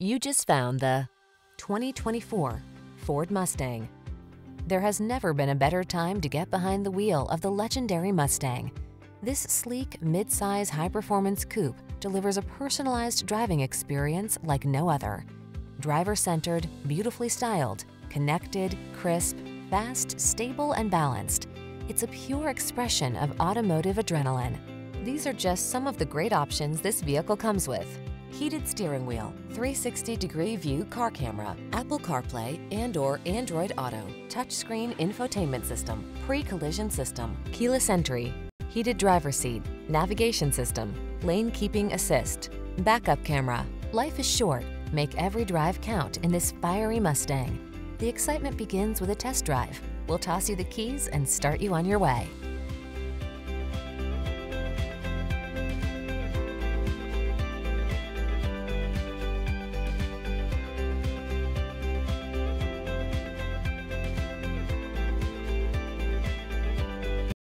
You just found the 2024 Ford Mustang. There has never been a better time to get behind the wheel of the legendary Mustang. This sleek, mid-size, high-performance coupe delivers a personalized driving experience like no other. Driver-centered, beautifully styled, connected, crisp, fast, stable, and balanced. It's a pure expression of automotive adrenaline. These are just some of the great options this vehicle comes with: heated steering wheel, 360-degree view car camera, Apple CarPlay and/or Android Auto, touchscreen infotainment system, pre-collision system, keyless entry, heated driver's seat, navigation system, lane keeping assist, backup camera. Life is short. Make every drive count in this fiery Mustang. The excitement begins with a test drive. We'll toss you the keys and start you on your way.